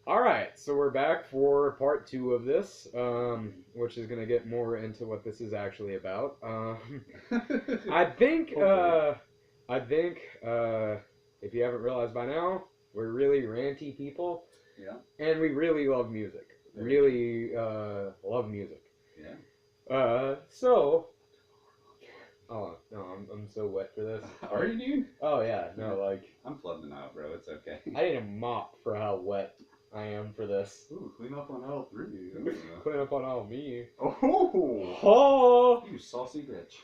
Alright, so we're back for part 2 of this, which is going to get more into what this is actually about. I think, if you haven't realized by now, we're really ranty people. Yeah. And we really love music. Really love music. Yeah. Oh, no, I'm so wet for this. Are you, dude? Oh, yeah, no, like... I'm flooding out, bro. It's okay. I need a mop for how wet I am for this. Ooh, clean up on all three. Clean up on all me. Oh! Oh! You saucy bitch.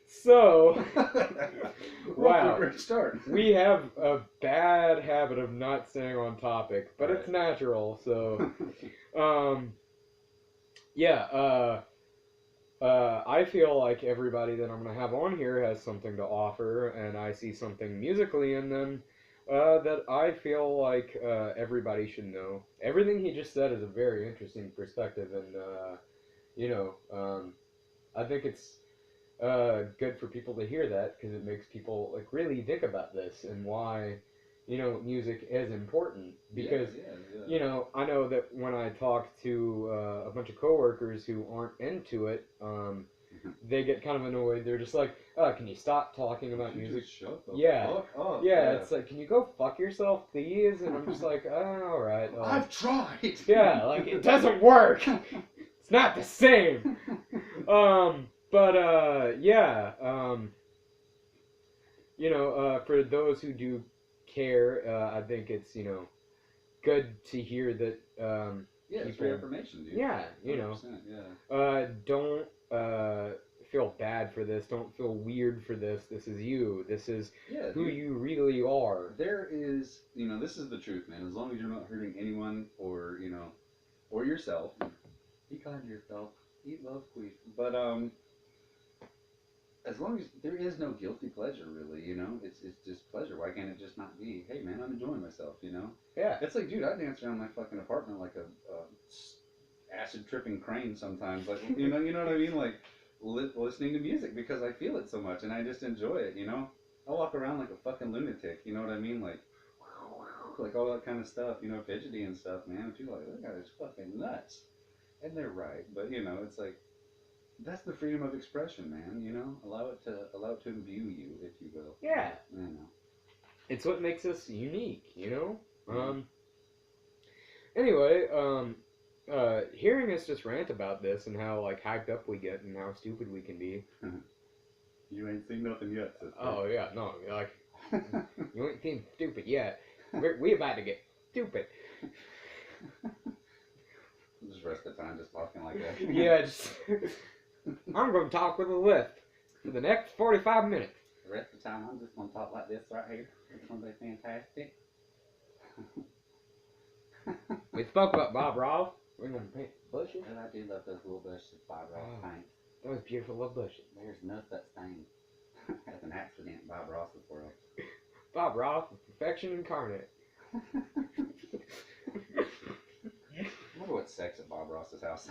So... wow. Great start. We have a bad habit of not staying on topic, but it's natural, so... I feel like everybody that I'm going to have on here has something to offer, and I see something musically in them that I feel like everybody should know. Everything he just said is a very interesting perspective, and, I think it's good for people to hear that, because it makes people, like, really think about this, and why... music is important, because, I know that when I talk to a bunch of coworkers who aren't into it, they get kind of annoyed. They're just like, can you stop talking about music? Shut the Yeah. fuck up. Yeah, it's like, can you go fuck yourself, please? And I'm just like, alright. I've tried. Yeah, like, it doesn't work. It's not the same. For those who do care, I think it's, good to hear that, yeah, it's free information, dude. Yeah, don't, feel bad for this, don't feel weird for this, this is you, this is who you really are. There is, this is the truth, man, as long as you're not hurting anyone, or, or yourself, be kind to yourself, eat love, please, but, as long as there is no guilty pleasure, really, it's just pleasure. Why can't it just not be, hey man, I'm enjoying myself, Yeah. It's like, dude, I dance around my fucking apartment like a acid tripping crane sometimes, like, you know what I mean, like listening to music because I feel it so much and I just enjoy it, I walk around like a fucking lunatic, you know what I mean, like all that kind of stuff, fidgety and stuff, man. People are like, that guy is fucking nuts, and they're right, but it's like, that's the freedom of expression, man. Allow it to imbue you, if you will. Yeah. It's what makes us unique. Anyway, hearing us just rant about this and how like hyped up we get and how stupid we can be. You ain't seen nothing yet, sister. Oh yeah, no, like you ain't seen stupid yet. We about to get stupid. Just rest the time just talking like that. Yeah, I'm going to talk with a lisp for the next 45 minutes. The rest of the time, I'm just going to talk like this right here. It's going to be fantastic. We spoke about Bob Ross. We're going to paint bushes. And I do love those little bushes Bob Ross paints. Those beautiful little bushes. There's no such thing as an accident in Bob Ross's world. Bob Ross is perfection incarnate. I wonder what sex at Bob Ross's house.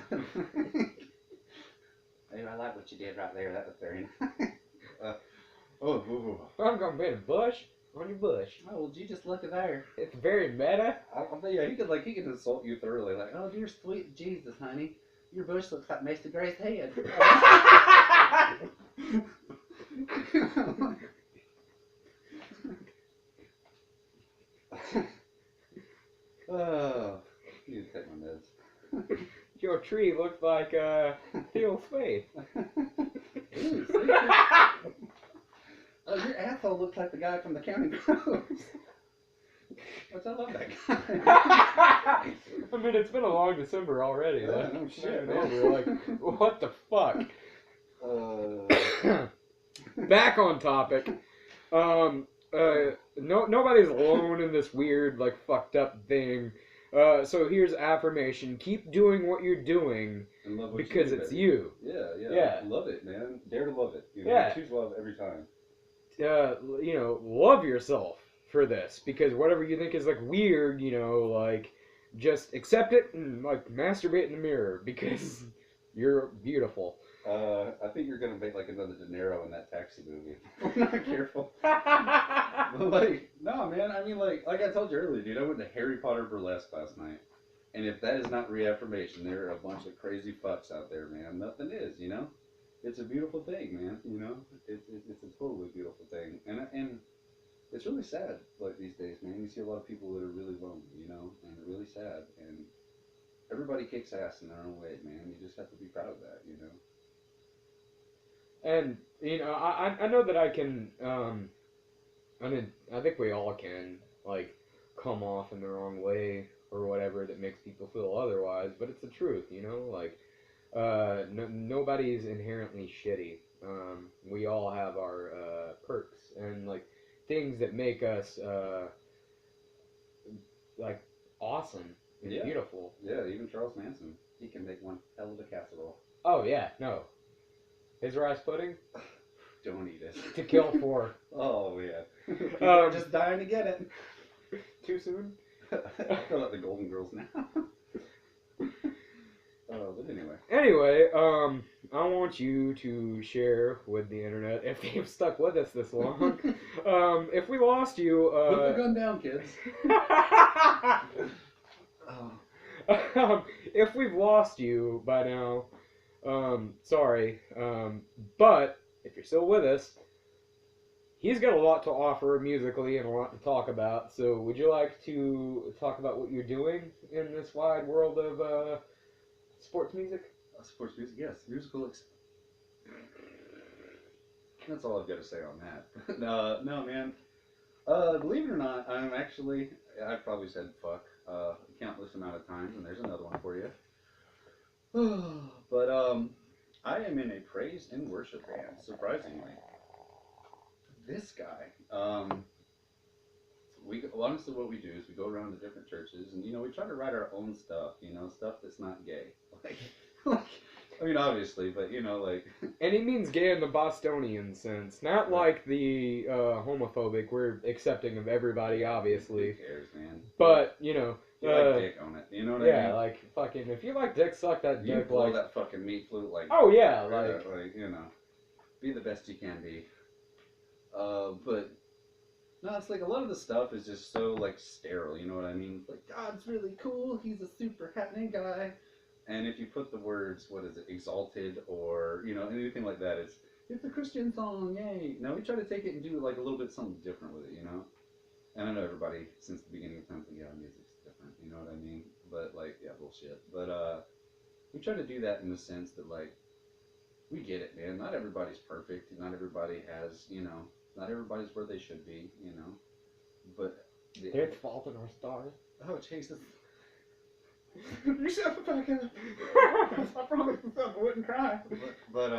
Hey, I like what you did right there. That was very nice. I'm going to paint a bush on your bush. Oh, well, you just look at there. It's very meta. Yeah, he could insult you thoroughly. Like, oh, dear sweet Jesus, honey. Your bush looks like Master Gray's head. Oh, you need to take my meds. Your tree looks like Theo's face. Oh, your asshole looks like the guy from the Counting Crows. Which I love that guy. I mean, it's been a long December already. Yeah, like, no shit, we're like, what the fuck? Back on topic. Nobody's alone in this weird, like, fucked up thing. So here's affirmation. Keep doing what you're doing because it's you. Yeah. Love it, man. Dare to love it. Choose love every time. Love yourself for this, because whatever you think is like weird, like just accept it and like masturbate in the mirror because you're beautiful. I think you're gonna make like another De Niro in that Taxi movie. If we're not careful. But like, no, man. I mean, like I told you earlier, dude. I went to Harry Potter burlesque last night, and if that is not reaffirmation, there are a bunch of crazy fucks out there, man. Nothing is, you know. It's a beautiful thing, man. You know, it's a totally beautiful thing, and it's really sad. Like these days, man, you see a lot of people that are really lonely, you know, and really sad, and everybody kicks ass in their own way, man. You just have to be proud of that, you know. And I know that I can. I mean, I think we all can like come off in the wrong way or whatever that makes people feel otherwise, but it's the truth, you know. Like, nobody's inherently shitty. We all have our perks and like things that make us like awesome and Yeah, beautiful. yeah. Even Charles Manson, he can make one hell of a casserole. Oh yeah, no, his rice pudding Don't eat it. to kill for. Oh yeah. People are just dying to get it. Too soon. I feel like the Golden Girls now. Oh, but anyway. Anyway, I want you to share with the internet if they've stuck with us this long. If we lost you, Put the gun down, kids. Oh. If we've lost you by now, sorry. But if you're still with us, he's got a lot to offer musically and a lot to talk about. So, would you like to talk about what you're doing in this wide world of sports music? Sports music, yes. Musical. That's all I've got to say on that. No, man. Believe it or not, I'm actually. I've probably said fuck a countless amount of times, and there's another one for you. But I am in a praise and worship band. Surprisingly, this guy. Honestly, what we do is we go around to different churches, and we try to write our own stuff. Stuff that's not gay. Like, I mean, obviously, but like. And he means gay in the Bostonian sense, not like the homophobic. We're accepting of everybody, obviously. Who cares, man? But you like dick on it. You know what I mean? Yeah, like fucking. If you like dick, suck that You dick. blow Like that fucking meat flute like. Oh yeah, like be the best you can be. But no, it's like a lot of the stuff is just so like sterile. You know what I mean? Like God's really cool. He's a super happening guy. And if you put the words, what is it, exalted or anything like that, it's a Christian song, yay. Now we try to take it and do like a little bit something different with it, And I know everybody since the beginning of time thinks music's different, you know what I mean? But like, yeah, bullshit. But we try to do that in the sense that like we get it, man. Not everybody's perfect. Not everybody has, not everybody's where they should be, But there's fault in our stars. Oh Jesus. You shut the fuck up. I promised myself I wouldn't cry. But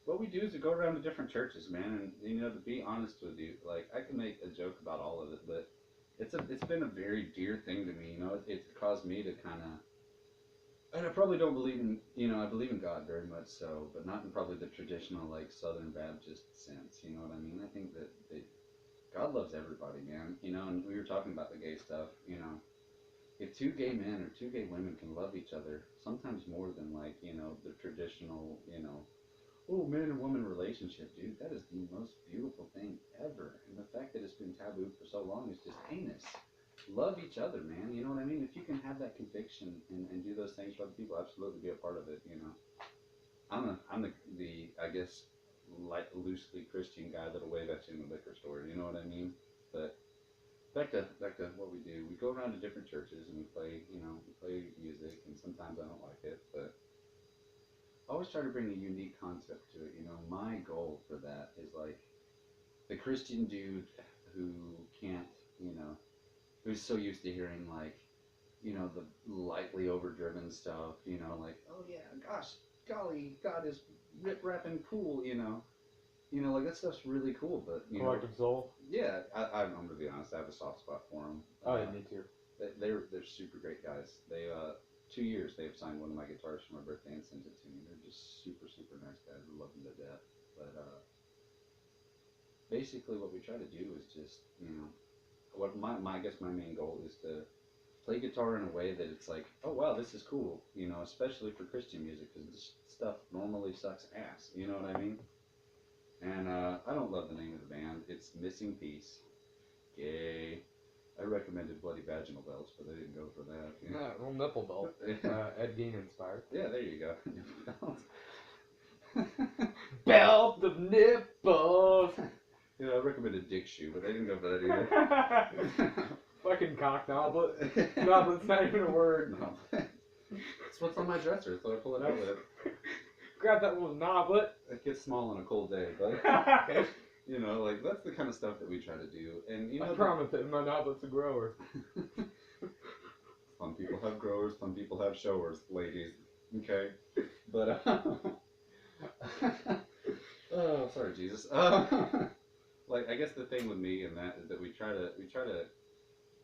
what we do is we go around to different churches, man, and to be honest with you, like I can make a joke about all of it, but it's been a very dear thing to me. It's caused me to kind of, and I probably don't believe in, I believe in God very much so, but not in probably the traditional like Southern Baptist sense. You know what I mean? I think that God loves everybody, man. And we were talking about the gay stuff, If two gay men or two gay women can love each other, sometimes more than like, the traditional, oh, man and woman relationship, dude, that is the most beautiful thing ever. And the fact that it's been taboo for so long is just heinous. Love each other, man. You know what I mean? If you can have that conviction and do those things for other people, absolutely be a part of it, I'm the I guess, like loosely Christian guy that'll wave at you in the liquor store, you know what I mean? But back to what we do. We go around to different churches and we play music, and sometimes I don't like it, but I always try to bring a unique concept to it. My goal for that is like the Christian dude who can't, who's so used to hearing like, the lightly overdriven stuff, like, oh yeah, gosh, golly, God is rip rapping cool, like that stuff's really cool, but Collective Soul. Yeah, I'm gonna be honest. I have a soft spot for them. Oh yeah, me too. They're super great guys. They 2 years they've signed one of my guitars for my birthday and sent it to me. They're just super nice guys. I love them to death. But basically, what we try to do is just what my I guess my main goal is to play guitar in a way that it's like, oh wow, this is cool, you know, especially for Christian music because this stuff normally sucks ass. You know what I mean? And I don't love the name of the band. It's Missing Piece. Gay. I recommended Bloody Vaginal Belts, but they didn't go for that. Yeah, well, nipple belt. Ed Gein inspired. Yeah, there you go. Nipple belt. Belt of nipples. Yeah, I recommended Dick Shoe, but they didn't go for that either. Fucking cock noblet. Noblet's not even a word. Noblet. That's what's on my dresser, so I pull it out with it. Grab that little noblet. It gets small on a cold day, but you know, like that's the kind of stuff that we try to do. And you know, I promise that my noblet's a grower. Some people have growers, some people have showers, ladies. Okay, but oh, sorry, Jesus. Like I guess the thing with me and that is that we try to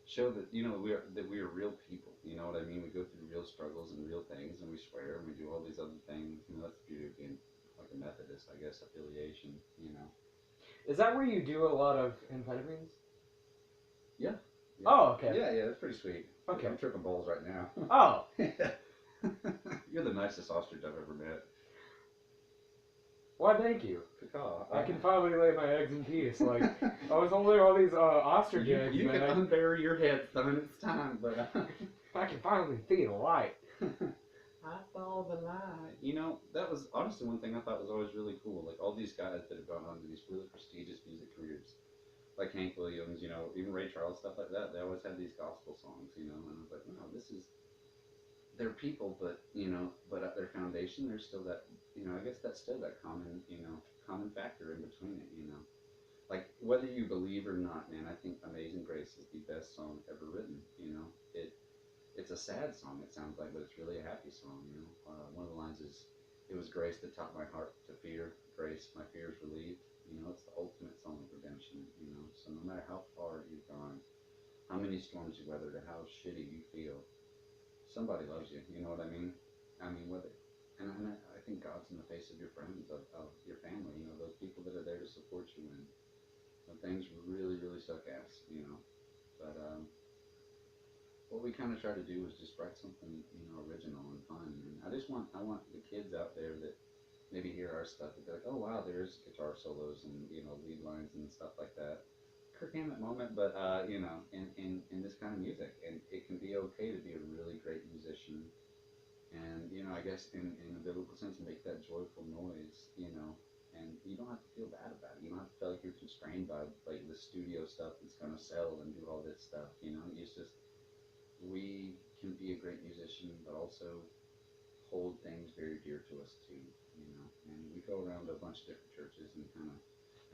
show that we are real people. You know what I mean? We go through real struggles and real things, and we swear and we do all these other things. You know, that's the beauty of being like a Methodist, I guess, affiliation. You know. Is that where you do a lot of amphetamines? Yeah. Oh, okay. Yeah, that's pretty sweet. Okay. I'm tripping balls right now. Oh. You're the nicest ostrich I've ever met. Why, thank you. I can finally lay my eggs in peace. Like, I was only all these ostrich eggs, you can unbury your head, son. It's time, but I can finally see the light. I saw the light. You know, that was honestly one thing I thought was always really cool. Like all these guys that have gone on to these really prestigious music careers, like Hank Williams, you know, even Ray Charles, stuff like that. They always had these gospel songs, you know. And I was like, no, this is they're people, but at their foundation, there's still that, I guess that's still that common factor in between it, Like whether you believe or not, man, I think Amazing Grace is the best song ever written. It's a sad song, it sounds like, but it's really a happy song. One of the lines is, "It was grace that taught my heart to fear. Grace, my fears relieved." It's the ultimate song of redemption. So no matter how far you've gone, how many storms you weathered, or how shitty you feel, somebody loves you. You know what I mean? I mean, whether, and I think God's in the face of your friends, of your family. Those people that are there to support you when things really, really suck ass. But what we kind of try to do is just write something, original and fun. And I want the kids out there that maybe hear our stuff and be like, oh wow, there's guitar solos and lead lines and stuff like that. Kirk Hammett moment, but in this kind of music, and it can be okay to be a really great musician, and I guess in a biblical sense, make that joyful noise, and you don't have to feel bad about it. You don't have to feel like you're constrained by like the studio stuff that's gonna sell and do all this stuff. It's just we can be a great musician, but also hold things very dear to us too. And we go around to a bunch of different churches and kind of.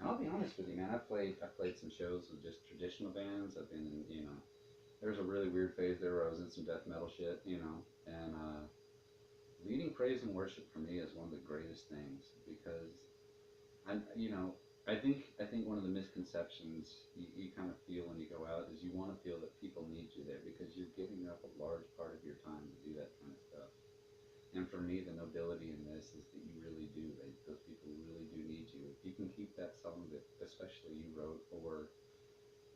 And I'll be honest with you, man. I played some shows with just traditional bands. I've been in, there was a really weird phase there where I was in some death metal shit, and leading praise and worship for me is one of the greatest things because I think one of the misconceptions you kind of feel when you go out is you want to feel that people need you there because you're giving up a large part of your time to do that kind of stuff. And for me, the nobility in this is that you really do. Those people really do need you. If you can keep that song that especially you wrote or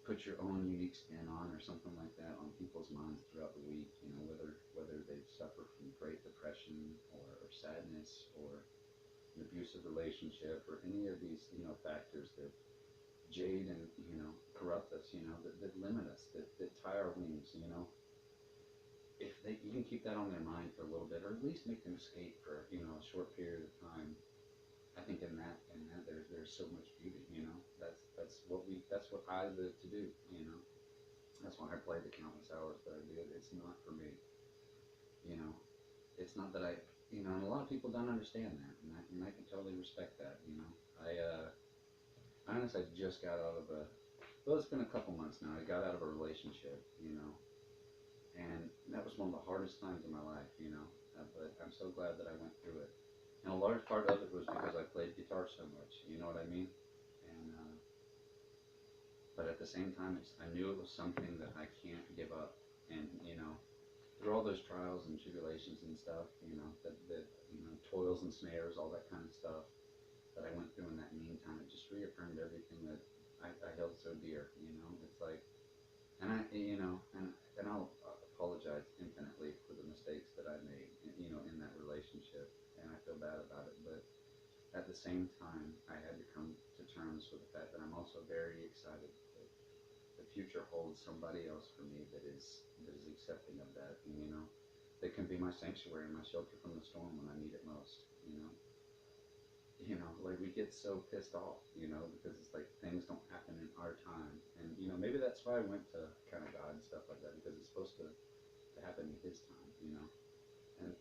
put your own unique spin on or something like that on people's minds throughout the week, whether they suffer from great depression or sadness or an abusive relationship or any of these, factors that jade and, corrupt us, that limit us, that tie our wings, if you can keep that on their mind for a little bit, or at least make them escape for a short period of time. I think in that there's so much beauty. That's what I live to do. That's why I play the countless hours that I do. It's not for me. It's not that I. And a lot of people don't understand that, and I can totally respect that. I honestly just got out of it's been a couple months now. I got out of a relationship. And that was one of the hardest times in my life, but I'm so glad that I went through it. And a large part of it was because I played guitar so much, you know what I mean? And but at the same time, I knew it was something that I can't give up. And through all those trials and tribulations and stuff, that toils and snares, all that kind of stuff that I went through in that meantime, it just reaffirmed everything that I held so dear. It's like, and I'll the same time, I had to come to terms with the fact that I'm also very excited that the future holds somebody else for me that is accepting of that, and that can be my sanctuary, my shelter from the storm when I need it most. Like we get so pissed off, because it's like things don't happen in our time, and maybe that's why I went to kind of God and stuff like that, because it's supposed to happen in His time. And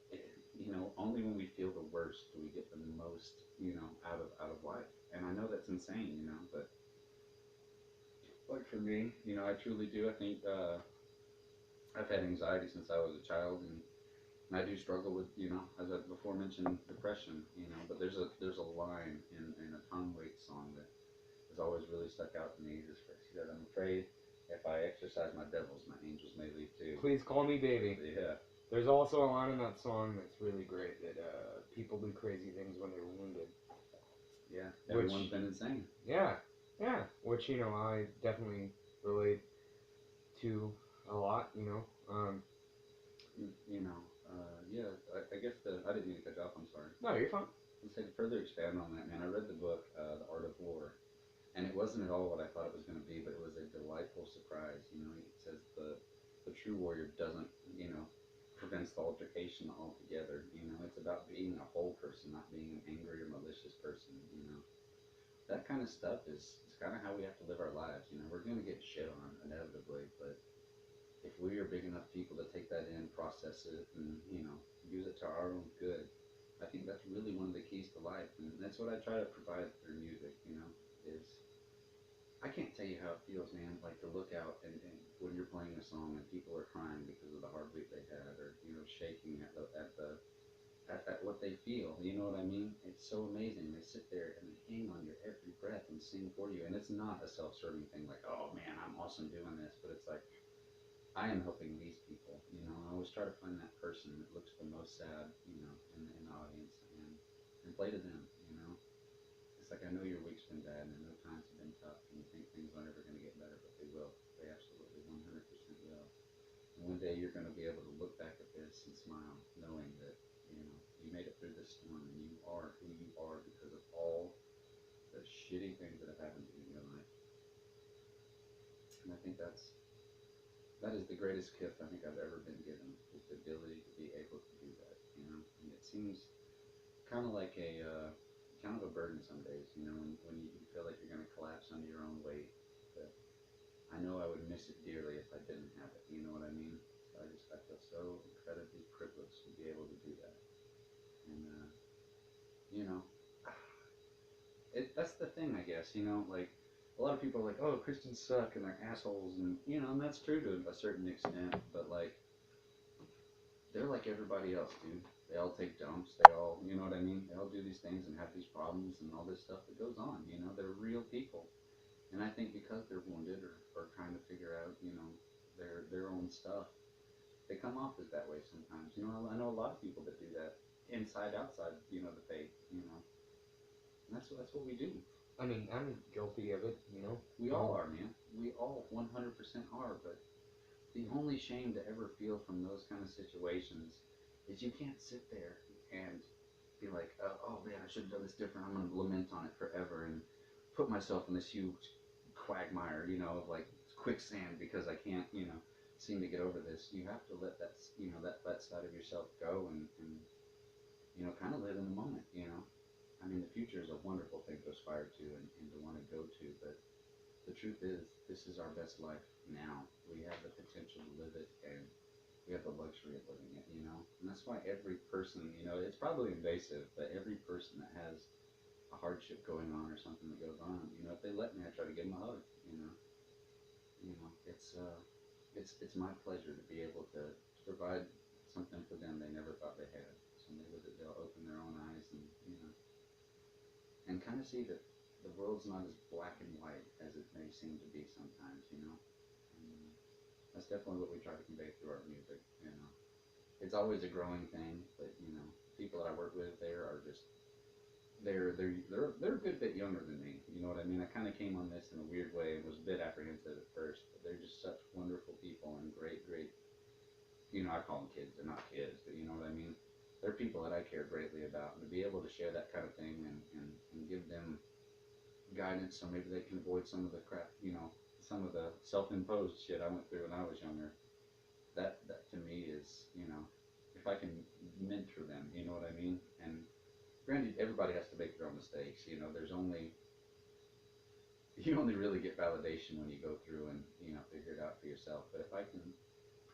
only when we feel the worst do we get the most, out of life. And I know that's insane, but like for me, I truly do. I think I've had anxiety since I was a child, and I do struggle with, as I before mentioned, depression. But there's a line in a Tom Waits song that has always really stuck out to me. He said, "I'm afraid if I exercise my devils, my angels may leave too." Please call me baby. Yeah. There's also a line in that song that's really great that people do crazy things when they're wounded. Yeah, everyone's been insane. Yeah, which I definitely relate to a lot. Yeah. I guess I didn't mean to cut you off. I'm sorry. No, you're fine. Let's say to further expand on that, man. I read the book, The Art of War, and it wasn't at all what I thought it was going to be, but it was a delightful surprise. It says the true warrior doesn't, prevents the altercation altogether. It's about being a whole person, not being an angry or malicious person. That kind of stuff is kind of how we have to live our lives. We're going to get shit on inevitably, but if we are big enough people to take that in, process it, and use it to our own good, I think that's really one of the keys to life, and that's what I try to provide through music. Is I can't tell you how it feels, man. Like to look out and when you're playing a song and people are crying because of the heartbeat they had, or shaking at what they feel. You know what I mean? It's so amazing. They sit there and they hang on your every breath and sing for you. And it's not a self-serving thing like, oh man, I'm awesome doing this. But it's like, I am helping these people. I always try to find that person that looks the most sad, in the audience, and play to them. It's like, I know your week's been bad and I know times have been tough and you think things aren't ever going to get better, but they will. They absolutely 100% will. And one day you're going to be able to look back at this and smile, knowing that you made it through this storm and you are who you are because of all the shitty things that have happened to you in your life. And I think that is the greatest gift I think I've ever been given, is the ability to be able to do that. And it seems kind of like kind of a burden some days. When you feel like you're going to collapse under your own weight. But I know I would miss it dearly if I didn't have it. You know what I mean? So I feel so incredibly privileged to be able to do that. And that's the thing, I guess. Like a lot of people are like, oh, Christians suck and they're assholes, and that's true to a certain extent. But like, they're like everybody else, dude. They all take dumps. They all, you know what I mean? They all do these things and have these problems and all this stuff that goes on. They're real people. And I think because they're wounded or trying to figure out, their own stuff, they come off as that way sometimes. I know a lot of people that do that inside, outside, the faith, And that's what we do. I mean, I'm guilty of it, We all are, man. We all 100% are, but the only shame to ever feel from those kind of situations is you can't sit there and be like, oh man, I should have done this different. I'm going to lament on it forever and put myself in this huge quagmire, of like quicksand because I can't, seem to get over this. You have to let that, that side of yourself go and kind of live in the moment. I mean, the future is a wonderful thing to aspire to and to want to go to, but the truth is, this is our best life now. We have the potential to live it, and we have the luxury of living it, And that's why every person, it's probably invasive, but every person that has a hardship going on or something that goes on, if they let me, I try to give them a hug, It's my pleasure to be able to provide something for them they never thought they had. So maybe that they'll open their own eyes and kind of see that the world's not as black and white as it may seem to be sometimes, And that's definitely what we try to convey through our music, It's always a growing thing, but people that I work with there are just they're a good bit younger than me. You know what I mean? I kind of came on this in a weird way and was a bit apprehensive at first, but they're just such wonderful people and great. I call them kids. They're not kids, but you know what I mean. they're people that I care greatly about, and to be able to share that kind of thing and give them guidance so maybe they can avoid some of the crap, some of the self-imposed shit I went through when I was younger. That to me is, if I can mentor them, you know what I mean? And granted, everybody has to make their own mistakes. There's only you only really get validation when you go through and figure it out for yourself. But if I can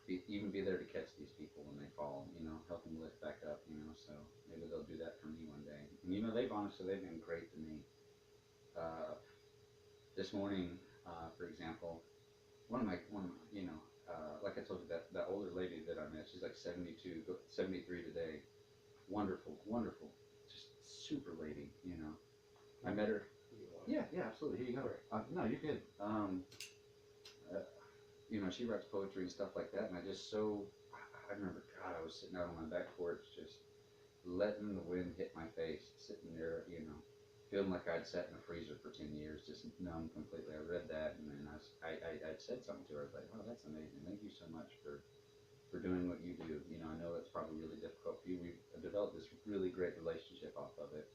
even be there to catch these people when they fall, help them lift back up, so maybe they'll do that for me one day. And they've been great to me. This morning, for example, like I told you, that older lady that I met, she's like 72, 73 today. Wonderful, wonderful, just super lady. I met her. Yeah, absolutely. Here you go. No, you're good. She writes poetry and stuff like that, and I remember, God, I was sitting out on my back porch, just letting the wind hit my face, sitting there, feeling like I'd sat in a freezer for 10 years, just numb completely. I read that, and then I said something to her. I was like, oh, that's amazing. Thank you so much for doing what you do. I know that's probably really difficult for you. We've developed this really great relationship off of it.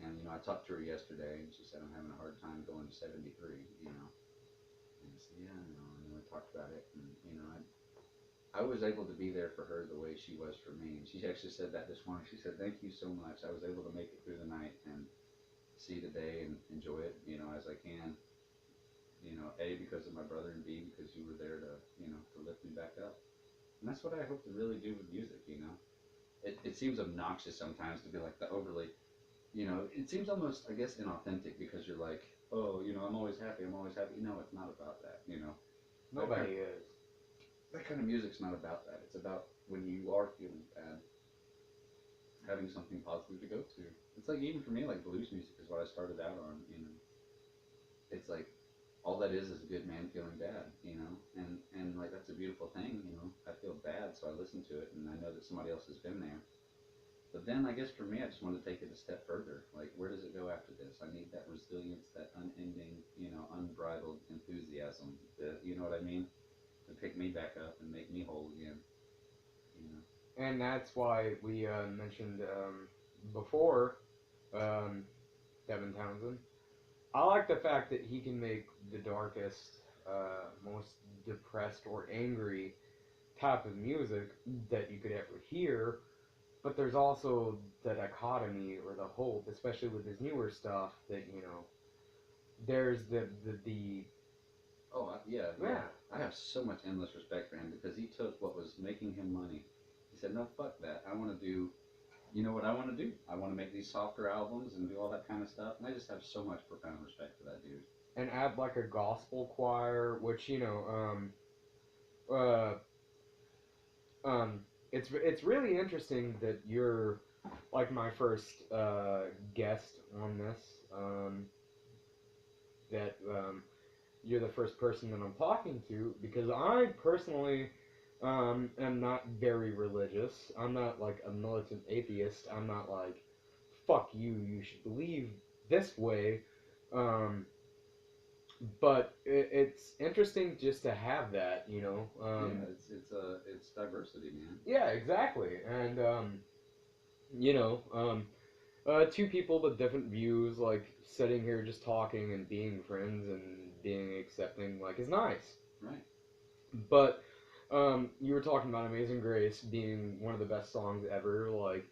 And, I talked to her yesterday, and she said, I'm having a hard time going to 73. And I said, yeah, and we talked about it, and, I was able to be there for her the way she was for me. And she actually said that this morning. She said, thank you so much. I was able to make it through the night and see the day and enjoy it, as I can. A, because of my brother, and B, because you were there to lift me back up. And that's what I hope to really do with music, It seems obnoxious sometimes to be like the overly, it seems almost, I guess, inauthentic because you're like, oh, I'm always happy, No, it's not about that, Nobody is. That kind of music's not about that. It's about when you are feeling bad, having something positive to go to. It's like, even for me, like blues music is what I started out on, It's like, all that is a good man feeling bad, and like, that's a beautiful thing, I feel bad, so I listen to it, and I know that somebody else has been there. But then, I guess for me, I just wanted to take it a step further. Like, where does it go after this? I need that resilience, that unending, unbridled enthusiasm, you know what I mean? To pick me back up and make me whole again, And that's why we mentioned before Devin Townsend. I like the fact that he can make the darkest, most depressed or angry type of music that you could ever hear, but there's also the dichotomy or the hope, especially with his newer stuff, that there's the Oh, yeah. I have so much endless respect for him because he took what was making him money. He said, no, fuck that. I want to do, what I want to do? I want to make these softer albums and do all that kind of stuff. And I just have so much profound respect for that dude. and add like a gospel choir, which uh, it's really interesting that you're like my first guest on this. That you're the first person that I'm talking to, because I personally am not very religious. I'm not like a militant atheist. I'm not like, fuck you, you should believe this way. But it's interesting just to have that, It's diversity, man. Yeah, exactly. And two people with different views, like sitting here just talking and being friends and being accepting, like, is nice. Right. But you were talking about Amazing Grace being one of the best songs ever. Like,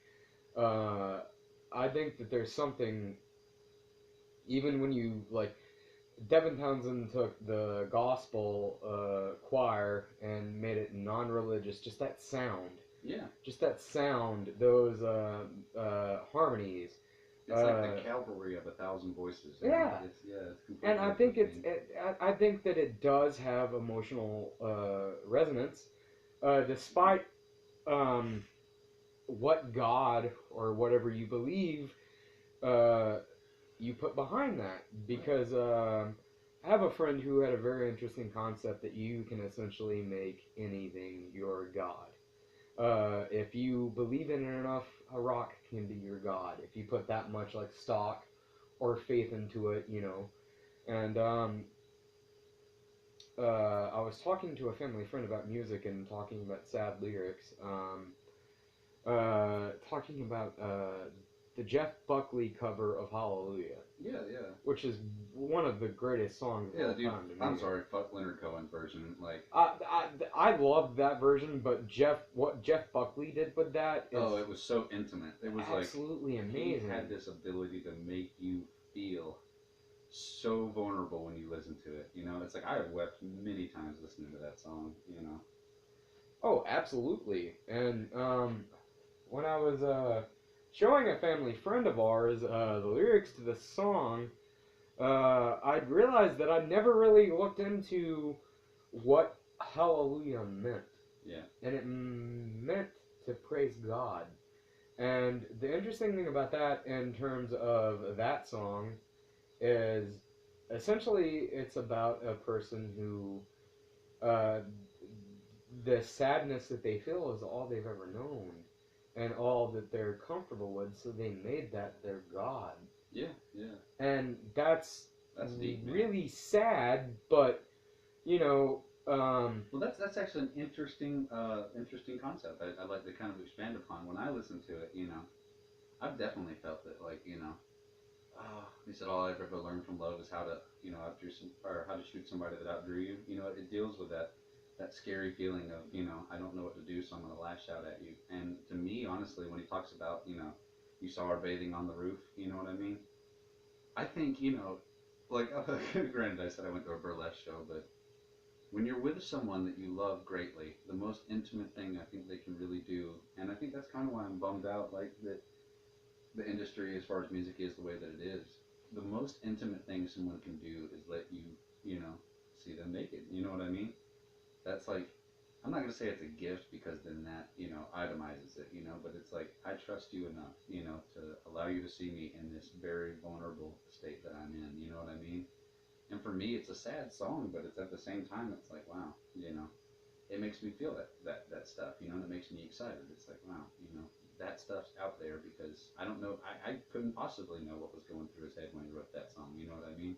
I think that there's something, even when you like, Devin Townsend took the gospel choir and made it non-religious. Just that sound. Yeah. Just that sound. Those harmonies. It's like the cavalry of 1,000 voices. Yeah. It's completely. And I think I think that it does have emotional resonance, despite what God or whatever you believe you put behind that. Because I have a friend who had a very interesting concept that you can essentially make anything your God. If you believe in it enough, a rock can be your God. If you put that much like stock or faith into it, And I was talking to a family friend about music and talking about sad lyrics. talking about the Jeff Buckley cover of Hallelujah, Yeah, yeah. which is one of the greatest songs of Yeah, all dude. time to me. I'm sorry, fuck Leonard Cohen's version. Like, I love that version, but what Jeff Buckley did with that is oh, it was so intimate. It was absolutely like amazing. he had this ability to make you feel so vulnerable when you listen to it. You know, it's like I have wept many times listening to that song. You know. Oh, absolutely. And when I was showing a family friend of ours the lyrics to the song, I'd realized that I'd never really looked into what hallelujah meant. Yeah. And it meant to praise God. And the interesting thing about that in terms of that song is essentially it's about a person who uh, the sadness that they feel is all they've ever known and all that they're comfortable with, so they made that their God. Yeah, yeah. And that's deep, man. really sad, but you know, well, that's actually an interesting concept. I'd like to kind of expand upon. When I listen to it, you know, I've definitely felt it. Like, you know, he said all I've ever learned from love is how to, you know, how to shoot somebody that outdrew you. You know, it deals with that scary feeling of, you know, I don't know what to do, so I'm gonna lash out at you. And to me, honestly, when he talks about, you know, you saw her bathing on the roof, you know what I mean? I think, you know, like, granted, I said I went to a burlesque show, but when you're with someone that you love greatly, the most intimate thing I think they can really do, and I think that's kind of why I'm bummed out, like that the industry as far as music is the way that it is. The most intimate thing someone can do is let you, you know, see them naked. You know what I mean? That's like, I'm not gonna say it's a gift because then that, you know, itemizes it, you know, but it's like I trust you enough, you know, to allow you to see me in this very vulnerable state that I'm in. You know what I mean? And for me, it's a sad song, but it's at the same time, it's like, wow, you know, it makes me feel that stuff, you know, and it makes me excited. It's like, wow, you know, that stuff's out there because I don't know, I couldn't possibly know what was going through his head when he wrote that song. You know what I mean?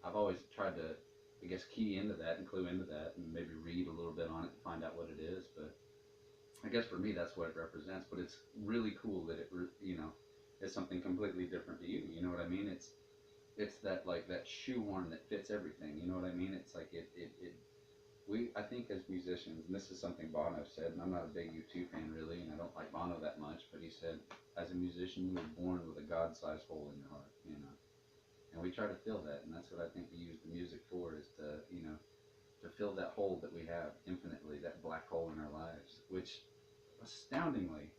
I've always tried to, I guess, key into that and clue into that and maybe read a little bit on it and find out what it is. But I guess for me, that's what it represents. But it's really cool that it, you know, is something completely different to you. You know what I mean? It's that like that shoehorn that fits everything. You know what I mean? It's like it we I think as musicians, and this is something Bono said, and I'm not a big U2 fan really, and I don't like Bono that much, but he said, as a musician, you were born with a God-sized hole in your heart, you know, and we try to fill that, and that's what I think we use the music for, is to, you know, to fill that hole that we have infinitely, that black hole in our lives, which astoundingly,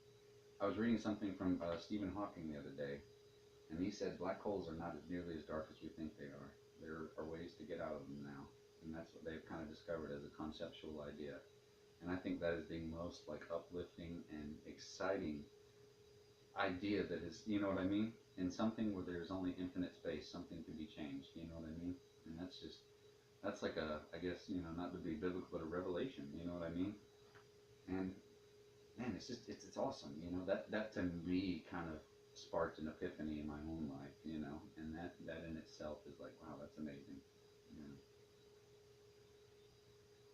I was reading something from Stephen Hawking the other day, and he said black holes are not as nearly as dark as we think they are. There are ways to get out of them now, and that's what they've kind of discovered as a conceptual idea. And I think that is the most like uplifting and exciting idea that is, you know what I mean? In something where there's only infinite space, something can be changed. You know what I mean? And that's like a, I guess, you know, not to be biblical, but a revelation. You know what I mean? And man, it's awesome. You know, that to me kind of sparked an epiphany in my own life. You know, and that in itself is like, wow, that's amazing. Yeah.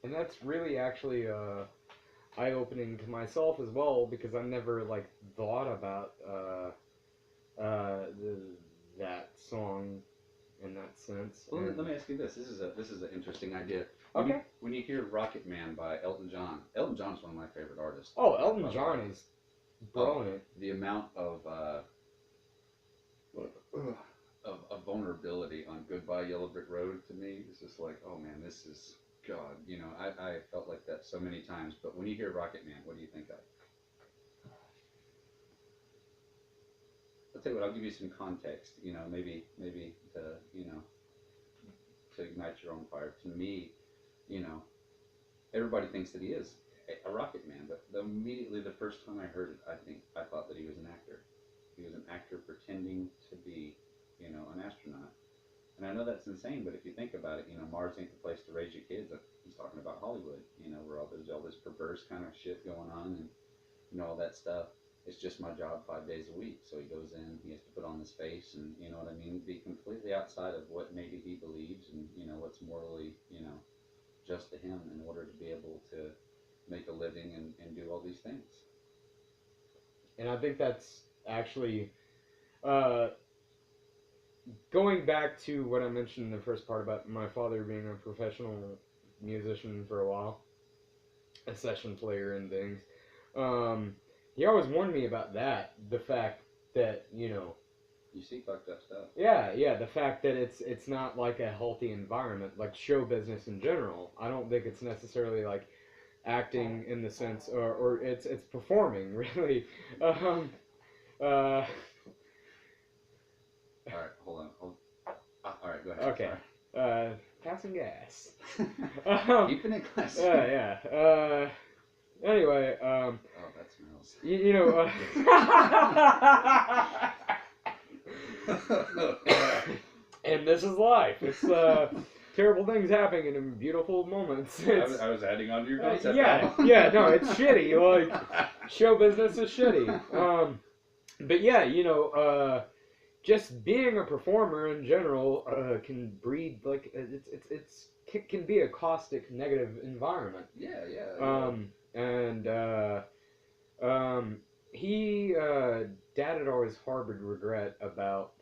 and that's really actually eye-opening to myself as well because I never like thought about the, that song in that sense. Well, And let me ask you this. This is an interesting idea. okay. When you hear Rocket Man by Elton John is one of my favorite artists. Oh, Elton John is brilliant. The amount of vulnerability on Goodbye Yellow Brick Road to me is just like, oh man, this is God. You know, I felt like that so many times. But when you hear Rocket Man, what do you think of? I'll tell you what. I'll give you some context. You know, maybe to, you know, to ignite your own fire. To me, you know, everybody thinks that he is a Rocket Man, but immediately the first time I heard it, I thought that he was an actor. He was an actor pretending to be, you know, an astronaut. And I know that's insane, but if you think about it, you know, Mars ain't the place to raise your kids. He's talking about Hollywood, you know, where there's all this perverse kind of shit going on, and you know all that stuff. It's just my job 5 days a week. So he goes in, he has to put on this face, and you know what I mean, be completely outside of what maybe he believes, and you know what's morally, you know, just to him in order to be able to make a living and do all these things. And I think that's actually uh, going back to what I mentioned in the first part about my father being a professional musician for a while, a session player and things. Um, he always warned me about that. The fact that You see fucked up stuff. yeah, the fact that it's not like a healthy environment, like show business in general. I don't think it's necessarily like acting in the sense, or it's performing really. Um, uh, All right, hold on. All right, go ahead. okay. Passing gas. Keeping it classy. Yeah. Anyway. Oh, that smells. You know. And this is life. It's terrible things happening in beautiful moments. I was adding on to your concept. Yeah. No, it's shitty. Like show business is shitty. But yeah, just being a performer in general can breed like can be a caustic negative environment. Yeah. And he dad had always harbored regret about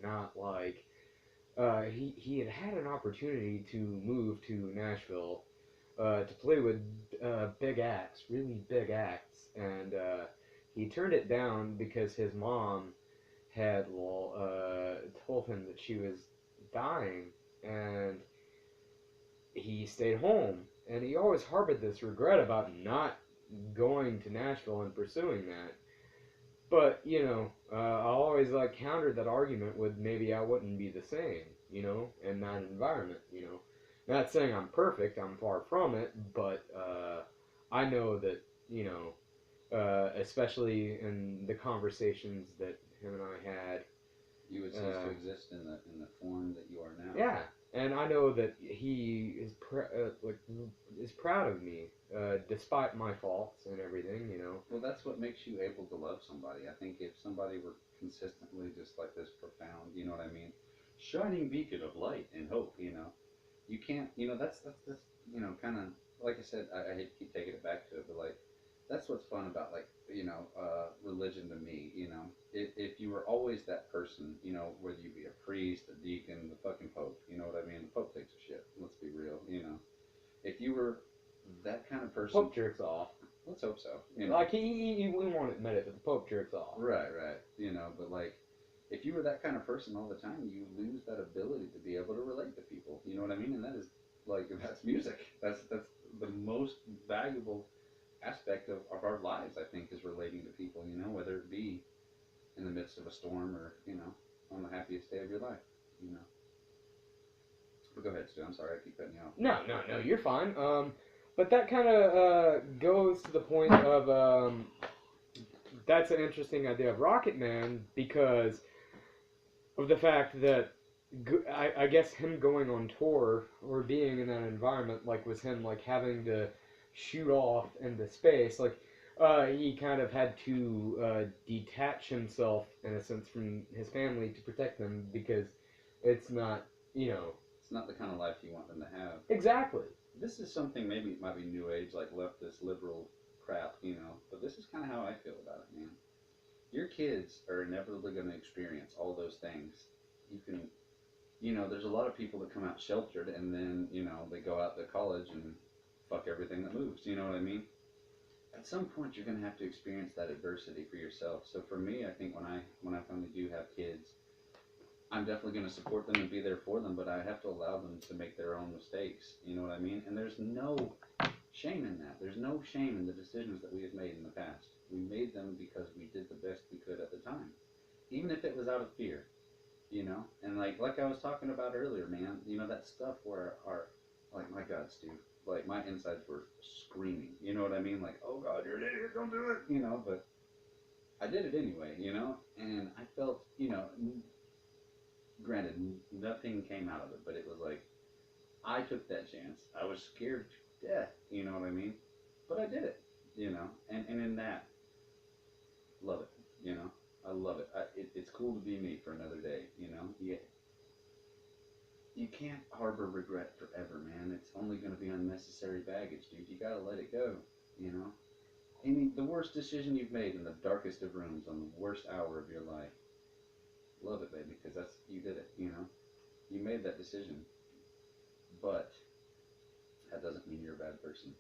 not like he had an opportunity to move to Nashville to play with big acts, really big acts, and he turned it down because his mom had told him that she was dying, and he stayed home. And he always harbored this regret about not going to Nashville and pursuing that. But I always like countered that argument with maybe I wouldn't be the same, in that environment. Not saying I'm perfect, I'm far from it, but I know that especially in the conversations that him and I had, you would cease to exist in the form that you are now. Yeah, and I know that he is is proud of me, despite my faults and everything. Well, that's what makes you able to love somebody. I think if somebody were consistently just like this profound, you know what I mean, shining beacon of light and hope, you can't, that's kind of like I said. I hate to keep taking it back to it, but like that's what's fun about like religion to me. If you were always that person, whether you be a priest, a deacon, the fucking pope, you know what I mean? The pope takes a shit. Let's be real. If you were that kind of person, Pope jerks off. Let's hope so. Like we won't admit it, but the Pope jerks off. Right. But like, if you were that kind of person all the time, you lose that ability to be able to relate to people. You know what I mean? And that is like that's music. That's the most valuable aspect of our lives. I think is relating to people. Whether it be in the midst of a storm or on the happiest day of your life. But go ahead, Stu. I'm sorry, I keep cutting you off. No, you're fine. But that kind of goes to the point of that's an interesting idea of Rocket Man because of the fact that I guess him going on tour or being in that environment like was him like having to shoot off into space like he kind of had to detach himself in a sense from his family to protect them because it's not it's not the kind of life you want them to have. Exactly. This is something maybe it might be new age like leftist liberal crap, but this is kind of how I feel about it, man. Your kids are inevitably going to experience all those things. You can there's a lot of people that come out sheltered and then they go out to college and fuck everything that moves, you know what I mean? At some point you're going to have to experience that adversity for yourself. So for me, I think when I finally do have kids, I'm definitely going to support them and be there for them, but I have to allow them to make their own mistakes. You know what I mean? And there's no shame in that. There's no shame in the decisions that we have made in the past. We made them because we did the best we could at the time, even if it was out of fear. And like I was talking about earlier, man. That stuff where like my God, Steve, like my insides were screaming. You know what I mean? Like, oh God, you're an idiot, don't do it. But I did it anyway. And I felt, granted, nothing came out of it, but it was like, I took that chance. I was scared to death, you know what I mean? But I did it, and in that, love it, I love it. It's cool to be me for another day, You can't harbor regret forever, man. It's only going to be unnecessary baggage, dude. You got to let it go, Amy, the worst decision you've made in the darkest of rooms on the worst hour of your life. Love it, baby, because that's you did it. You know, you made that decision, but that doesn't mean you're a bad person.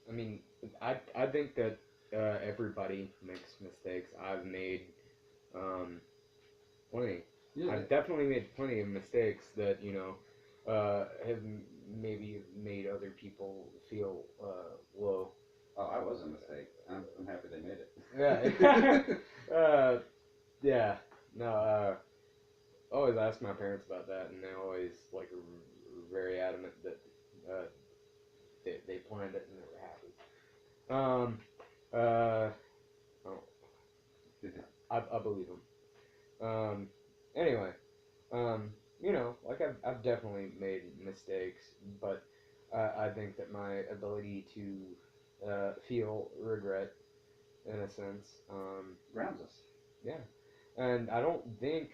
I mean, I think that everybody makes mistakes. I've made plenty. Yeah. I've definitely made plenty of mistakes that have maybe made other people feel low. Oh, I was a mistake. I'm happy they made it. Yeah. Yeah. No. I always ask my parents about that, and they always like are very adamant that uh, they planned it and it never happened. Oh, I believe them. Anyway, like I've definitely made mistakes, but I think that my ability to feel regret, in a sense, Grounds us. yeah, and I don't think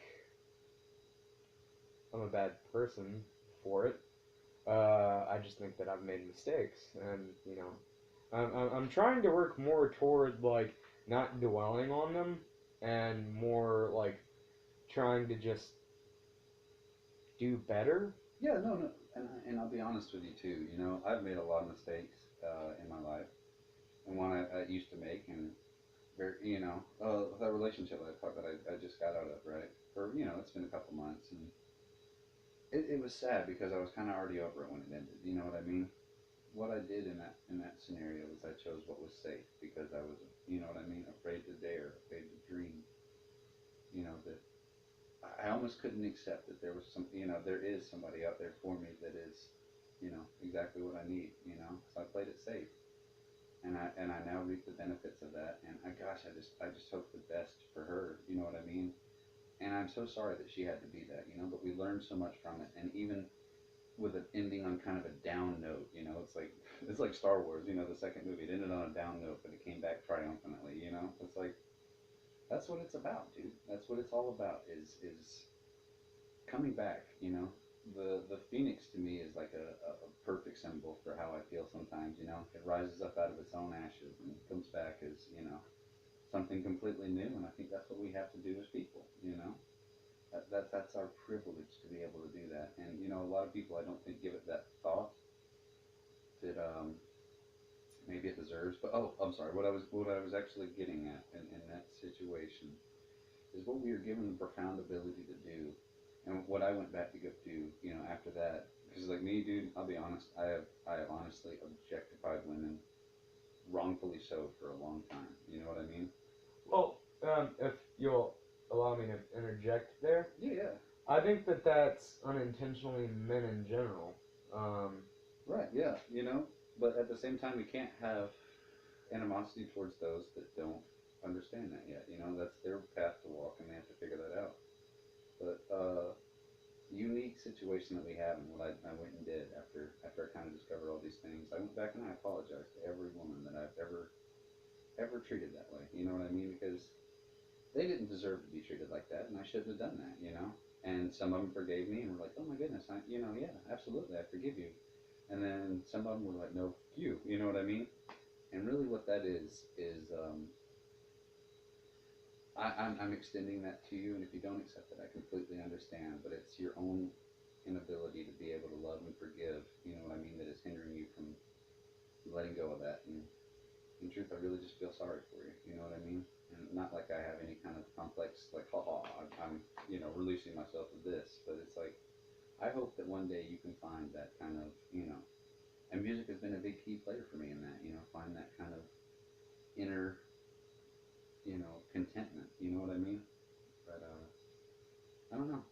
I'm a bad person for it. I just think that I've made mistakes, and I'm trying to work more toward like not dwelling on them, and more like trying to just do better. Yeah, no, and I'll be honest with you too. You know, I've made a lot of mistakes in my life, and one I used to make, and very, that relationship that I just got out of, right? For it's been a couple months, and it was sad because I was kind of already over it when it ended. You know what I mean? What I did in that scenario was I chose what was safe because I was, you know what I mean, afraid to dare, afraid to dream. You know that I almost couldn't accept that there was some, there is somebody out there for me that is, exactly what I need. So I played it safe, and I now reap the benefits of that. And I just hope the best for her. You know what I mean? And I'm so sorry that she had to be that. But we learned so much from it, and even with an ending on kind of a down note, it's like Star Wars. The second movie, it ended on a down note, but it came back triumphantly. It's like that's what it's about, dude. That's what it's all about. Is coming back. The phoenix to me is like a perfect symbol for how I feel sometimes. It rises up out of its own ashes and comes back as something completely new. And I think that's what we have to do as people. That's our privilege to be able to do that. And a lot of people I don't think give it that thought that maybe it deserves. But oh, I'm sorry. What I was actually getting at in that situation is what we are given the profound ability to do, and what I went back to go do. After that, because like me, dude, I'll be honest. I have honestly objectified women, wrongfully so, for a long time. You know what I mean? Well, if you'll allow me to interject there, Yeah. I think that that's unintentionally men in general. Um, Right. Yeah. But at the same time, we can't have animosity towards those that don't understand that yet. That's their path to walk, and they have to figure that out. But unique situation that we have, and what I went and did after I kind of discovered all these things, I went back and I apologized to every woman that I've ever treated that way. You know what I mean? Because they didn't deserve to be treated like that, and I shouldn't have done that. And some of them forgave me and were like, "Oh my goodness, yeah, absolutely, I forgive you." And then some of them were like, "No, you." You know what I mean? And really, what that is I'm extending that to you, and if you don't accept it, I completely understand. But it's your own inability to be able to love and forgive. You know what I mean? That is hindering you from letting go of that. And in truth, I really just feel sorry for you. You know what I mean? And not like I have any kind of complex, like, I'm releasing myself of this. But it's like, I hope that one day you can find that kind of, and music has been a big key player for me in that, find that kind of inner, contentment. You know what I mean? But, I don't know.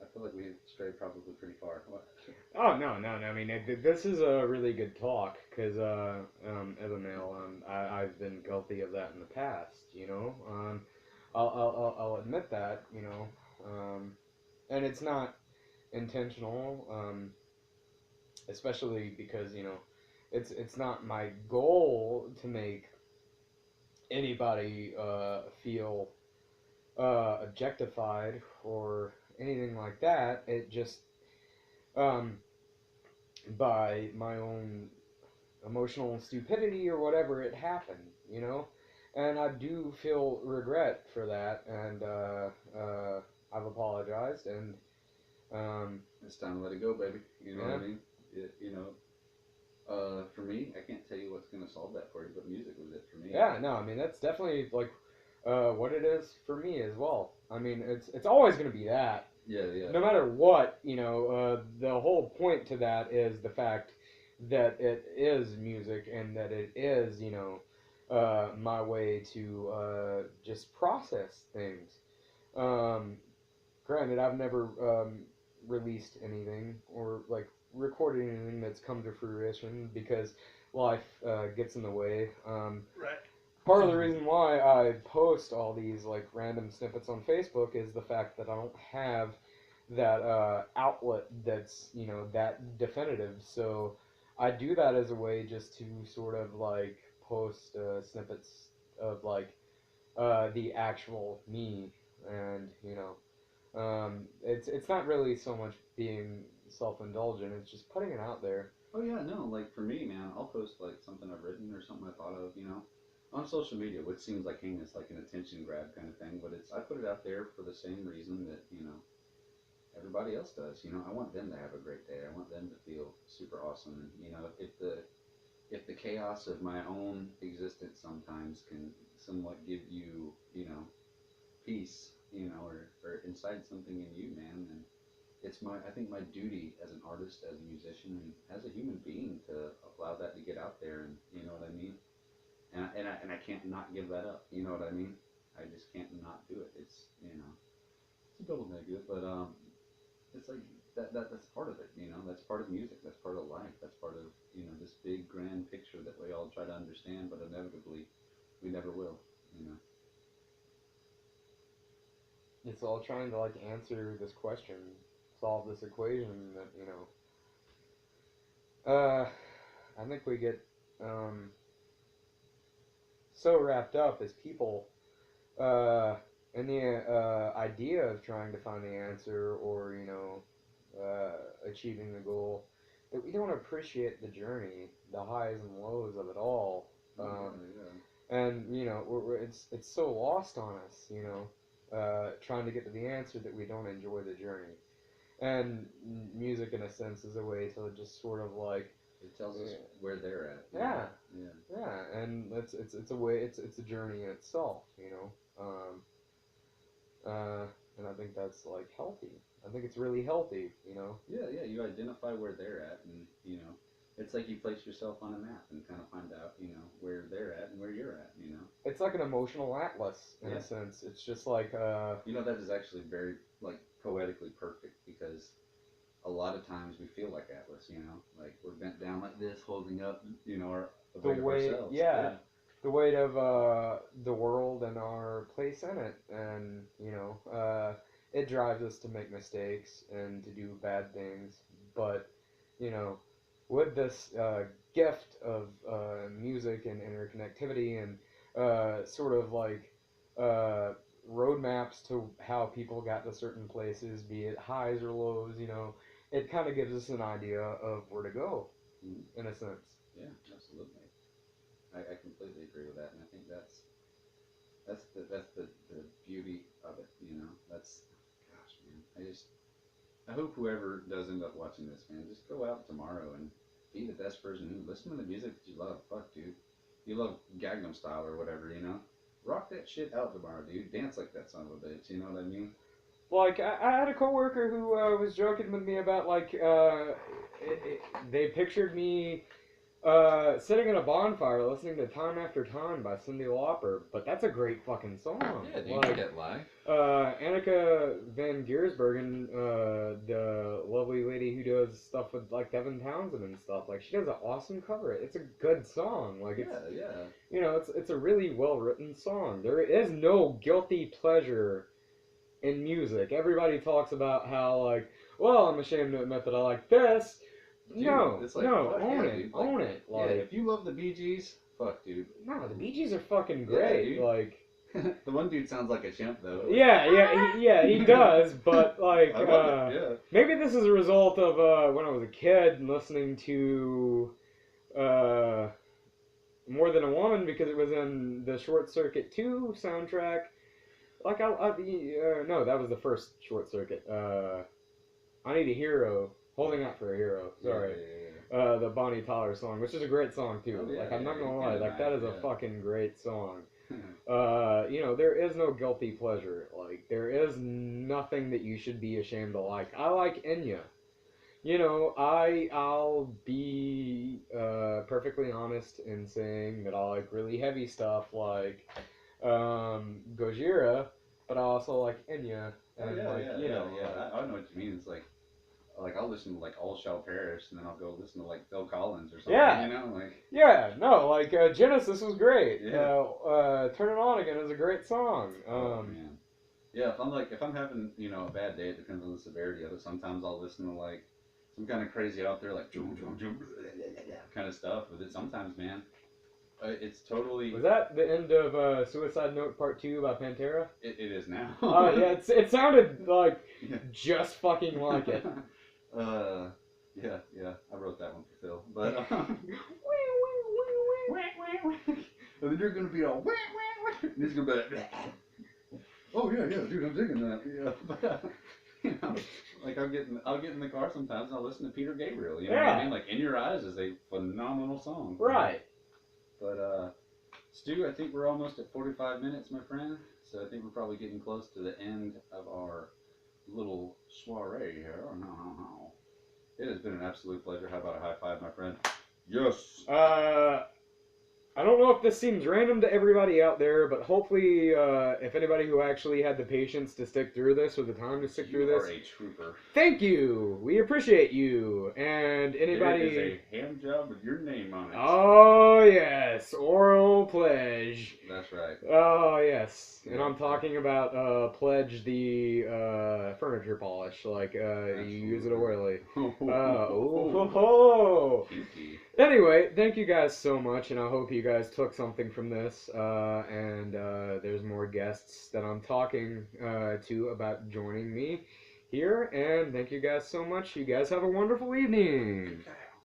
I feel like we've strayed probably pretty far. What? oh no. I mean, this is a really good talk because as a male, I've been guilty of that in the past. I'll admit that. And it's not intentional. Especially because it's not my goal to make anybody feel objectified or anything like that. It just um, by my own emotional stupidity or whatever it happened, you know? And I do feel regret for that, and I've apologized, and it's time to let it go, baby. You know yeah. what I mean? You know, for me, I can't tell you what's gonna solve that for you, but music was it for me. Yeah, no, I mean that's definitely like what it is for me as well. I mean it's always gonna be that. Yeah, yeah. No matter what, the whole point to that is the fact that it is music and that it is, my way to just process things. Um, Granted, I've never released anything or like recorded anything that's come to fruition because life gets in the way. Right. Part of the reason why I post all these like random snippets on Facebook is the fact that I don't have that outlet that's that definitive. So I do that as a way just to sort of like post snippets of like the actual me, and it's not really so much being self-indulgent. It's just putting it out there. Oh yeah, no, like for me, man, I'll post like something I've written or something I thought of, on social media, which seems like heinous, like an attention grab kind of thing, but I put it out there for the same reason that, everybody else does. I want them to have a great day. I want them to feel super awesome. And if the chaos of my own existence sometimes can somewhat give you, peace, or incite something in you, man, then it's I think my duty as an artist, as a musician, and as a human being to allow that to get out there, and you know what I mean. And I can't not give that up. You know what I mean? I just can't not do it. It's a double negative, but it's like that's part of it. That's part of music. That's part of life. That's part of this big grand picture that we all try to understand, but inevitably we never will. You know. It's all trying to like answer this question, solve this equation that I think we get um, so wrapped up as people uh, in the idea of trying to find the answer or achieving the goal that we don't appreciate the journey, the highs and lows of it all. And it's so lost on us, trying to get to the answer that we don't enjoy the journey. And music, in a sense, is a way to just sort of like it tells us where they're at. Yeah, yeah, yeah, and it's a way. It's a journey in itself, and I think that's like healthy. I think it's really healthy, Yeah, yeah. You identify where they're at, and it's like you place yourself on a map and kind of find out, where they're at and where you're at. It's like an emotional atlas in a sense. It's just like that is actually very like poetically perfect because a lot of times we feel like Atlas, like we're bent down like this, holding up, the weight of ourselves. Yeah, the weight of the world and our place in it, and it drives us to make mistakes and to do bad things. But with this gift of music and interconnectivity and sort of like roadmaps to how people got to certain places, be it highs or lows, it kind of gives us an idea of where to go, in a sense. Yeah, absolutely. I completely agree with that, and I think that's the beauty of it. That's gosh, man. I hope whoever does end up watching this, man, just go out tomorrow and be the best version. Listen to the music that you love. Fuck, dude. You love Gangnam Style or whatever, Rock that shit out tomorrow, dude. Dance like that son of a bitch. You know what I mean? Like I had a coworker who was joking with me about like they pictured me sitting in a bonfire listening to "Time After Time" by Cyndi Lauper, but that's a great fucking song. Yeah, dude, get live. Annika Van Giersbergen, the lovely lady who does stuff with like Devin Townsend and stuff, like she does an awesome cover. It's a good song. Like it's a really well written song. There is no guilty pleasure in music. Everybody talks about how like, well, I'm ashamed to admit that I like this. Dude, no, it's like, no, own yeah, it, dude. Like, own it. Like, yeah, if you love the Bee Gees, fuck, dude. No, the Bee Gees are fucking great. Yeah, dude. Like, The one dude sounds like a chimp though. He does, but like, I love it, yeah. maybe this is a result of when I was a kid listening to More Than a Woman because it was in the Short Circuit 2 soundtrack. Like, no, that was the first Short Circuit. I Need a Hero, Holding Out for a Hero, sorry. The Bonnie Tyler song, which is a great song too. Oh, yeah, like, I'm not gonna lie, like, that is a fucking great song. You know, there is no guilty pleasure. Like, there is nothing that you should be ashamed to like. I like Enya. You know, I'll be perfectly honest in saying that I like really heavy stuff like Gojira, but I also like Enya. And I know what you mean. It's like I'll listen to like All Shall Perish, and then I'll go listen to like Phil Collins or something. Yeah. You know, like Like Genesis was great. Yeah. Turn It On Again is a great song. Man. Yeah, if I'm having a bad day, it depends on the severity of it. Sometimes I'll listen to like some kind of crazy out there like kind of stuff. But sometimes, man, it's totally. Was that the end of Suicide Note Part 2 by Pantera? It is now. Yeah, it sounded like just fucking like it. Yeah, I wrote that one for Phil. But and then you're gonna be all and he's gonna be like, oh yeah, dude, I'm digging that. Yeah, but like I'll get in the car sometimes and I'll listen to Peter Gabriel. You know what I mean? Like In Your Eyes is a phenomenal song. Right. But Stu, I think we're almost at 45 minutes, my friend. So I think we're probably getting close to the end of our little soiree here. No. It has been an absolute pleasure. How about a high five, my friend? Yes. I don't know if this seems random to everybody out there, but hopefully, if anybody who actually had the patience to stick through this or the time to stick through this, you are a trooper. Thank you. We appreciate you. And anybody. There is a hand job with your name on it. Oh yes, oral pledge. That's right. Oh yes, and I'm talking about pledge the furniture polish, like you use it oily. Anyway, thank you guys so much, and I hope you guys took something from this. And there's more guests that I'm talking to about joining me here. And thank you guys so much. You guys have a wonderful evening.